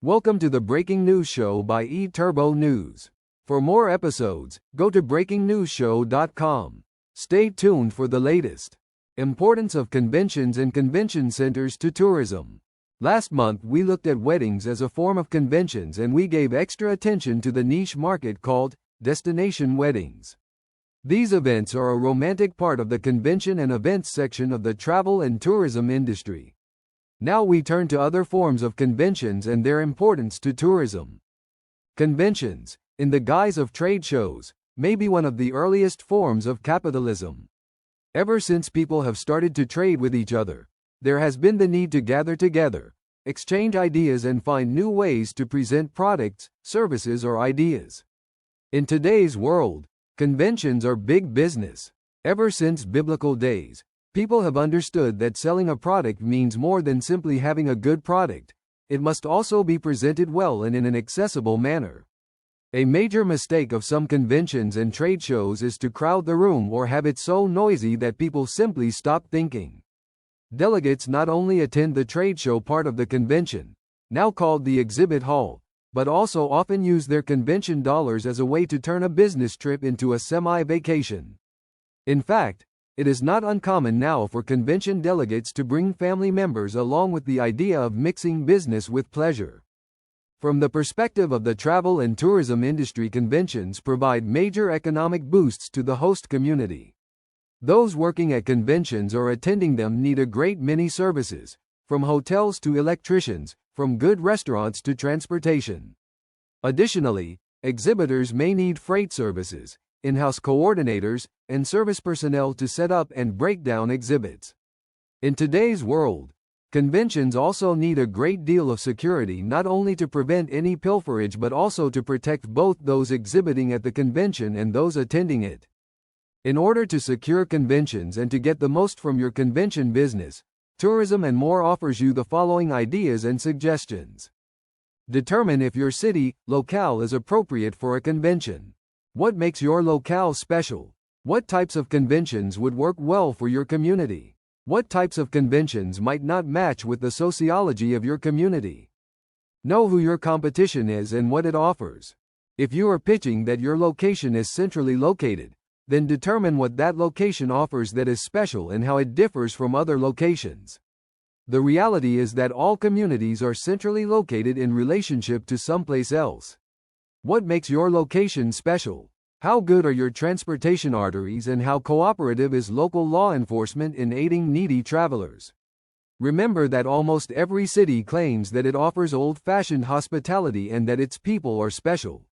Welcome to the Breaking News Show by eTurbo News. For more episodes, go to breakingnewsshow.com. Stay tuned for the latest. Importance of conventions and convention centers to tourism. Last month we looked at weddings as a form of conventions, and we gave extra attention to the niche market called destination weddings. These events are a romantic part of the convention and events section of the travel and tourism industry. Now we turn to other forms of conventions and their importance to tourism. Conventions, in the guise of trade shows, may be one of the earliest forms of capitalism. Ever since people have started to trade with each other, there has been the need to gather together, exchange ideas, and find new ways to present products, services, or ideas. In today's world, conventions are big business. Ever since biblical days, people have understood that selling a product means more than simply having a good product. It must also be presented well and in an accessible manner. A major mistake of some conventions and trade shows is to crowd the room or have it so noisy that people simply stop thinking. Delegates not only attend the trade show part of the convention, now called the exhibit hall, but also often use their convention dollars as a way to turn a business trip into a semi-vacation. In fact, it is not uncommon now for convention delegates to bring family members along with the idea of mixing business with pleasure. From the perspective of the travel and tourism industry, conventions provide major economic boosts to the host community. Those working at conventions or attending them need a great many services, from hotels to electricians, from good restaurants to transportation. Additionally, exhibitors may need freight services, in-house coordinators, and service personnel to set up and break down exhibits. In today's world, conventions also need a great deal of security, not only to prevent any pilferage but also to protect both those exhibiting at the convention and those attending it. In order to secure conventions and to get the most from your convention business, Tourism and More offers you the following ideas and suggestions. Determine if your city, locale is appropriate for a convention. What makes your locale special? What types of conventions would work well for your community? What types of conventions might not match with the sociology of your community? Know who your competition is and what it offers. If you are pitching that your location is centrally located, then determine what that location offers that is special and how it differs from other locations. The reality is that all communities are centrally located in relationship to someplace else. What makes your location special? How good are your transportation arteries, and how cooperative is local law enforcement in aiding needy travelers? Remember that almost every city claims that it offers old-fashioned hospitality and that its people are special.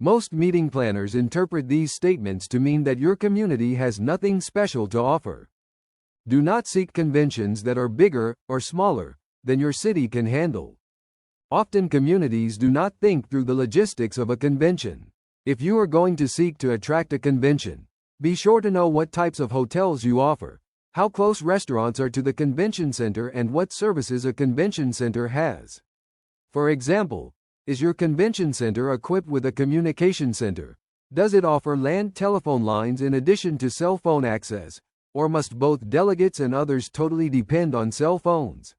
Most meeting planners interpret these statements to mean that your community has nothing special to offer. Do not seek conventions that are bigger or smaller than your city can handle. Often communities do not think through the logistics of a convention. If you are going to seek to attract a convention, be sure to know what types of hotels you offer, how close restaurants are to the convention center, and what services a convention center has. For example, is your convention center equipped with a communication center? Does it offer land telephone lines in addition to cell phone access, or must both delegates and others totally depend on cell phones?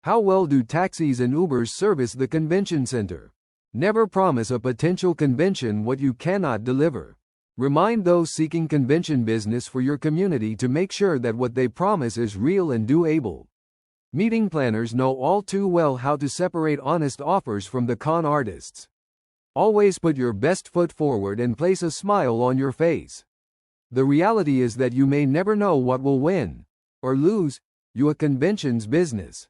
How well do taxis and Ubers service the convention center? Never promise a potential convention what you cannot deliver. Remind those seeking convention business for your community to make sure that what they promise is real and doable. Meeting planners know all too well how to separate honest offers from the con artists. Always put your best foot forward and place a smile on your face. The reality is that you may never know what will win or lose you a convention's business.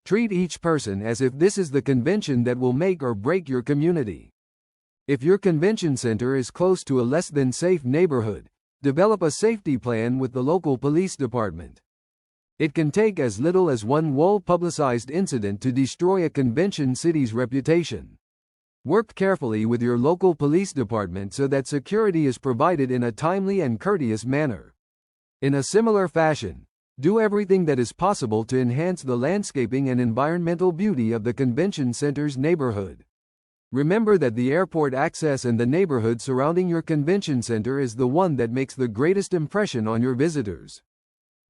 Treat each person as if this is the convention that will make or break your community. If your convention center is close to a less than safe neighborhood, develop a safety plan with the local police department. It can take as little as one well-publicized incident to destroy a convention city's reputation. Work carefully with your local police department so that security is provided in a timely and courteous manner. In a similar fashion, do everything that is possible to enhance the landscaping and environmental beauty of the convention center's neighborhood. Remember that the airport access and the neighborhood surrounding your convention center is the one that makes the greatest impression on your visitors.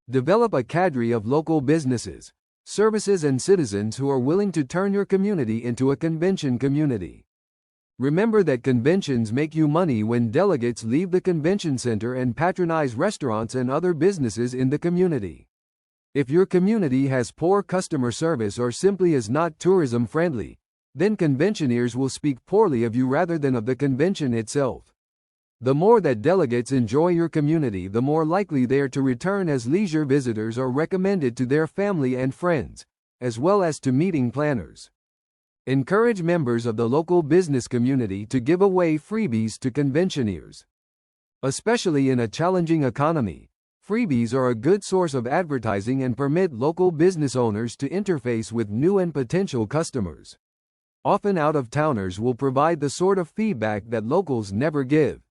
Develop a cadre of local businesses, services and citizens who are willing to turn your community into a convention community. Remember that conventions make you money when delegates leave the convention center and patronize restaurants and other businesses in the community. If your community has poor customer service or simply is not tourism friendly, then conventioneers will speak poorly of you rather than of the convention itself. The more that delegates enjoy your community, the more likely they are to return as leisure visitors or recommended to their family and friends, as well as to meeting planners. Encourage members of the local business community to give away freebies to conventioneers. Especially in a challenging economy, freebies are a good source of advertising and permit local business owners to interface with new and potential customers. Often out-of-towners will provide the sort of feedback that locals never give.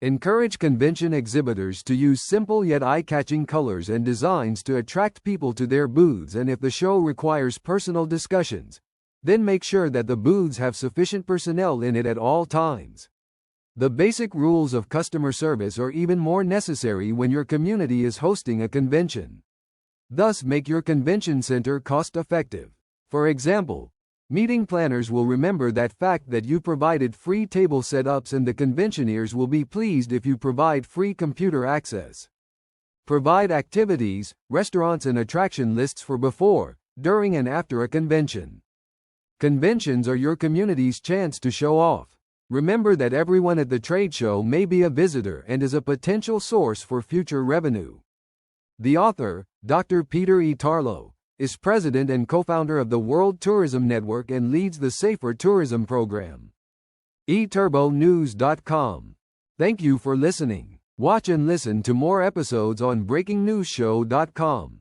Encourage convention exhibitors to use simple yet eye-catching colors and designs to attract people to their booths, and if the show requires personal discussions, then make sure that the booths have sufficient personnel in it at all times. The basic rules of customer service are even more necessary when your community is hosting a convention. Thus, make your convention center cost-effective. For example, meeting planners will remember that fact that you provided free table setups, and the conventioneers will be pleased if you provide free computer access. Provide activities, restaurants and attraction lists for before, during and after a convention. Conventions are your community's chance to show off. Remember that everyone at the trade show may be a visitor and is a potential source for future revenue. The author, Dr. Peter E. Tarlow, is president and co-founder of the World Tourism Network and leads the Safer Tourism program. eTurboNews.com. Thank you for listening. Watch and listen to more episodes on BreakingNewsShow.com.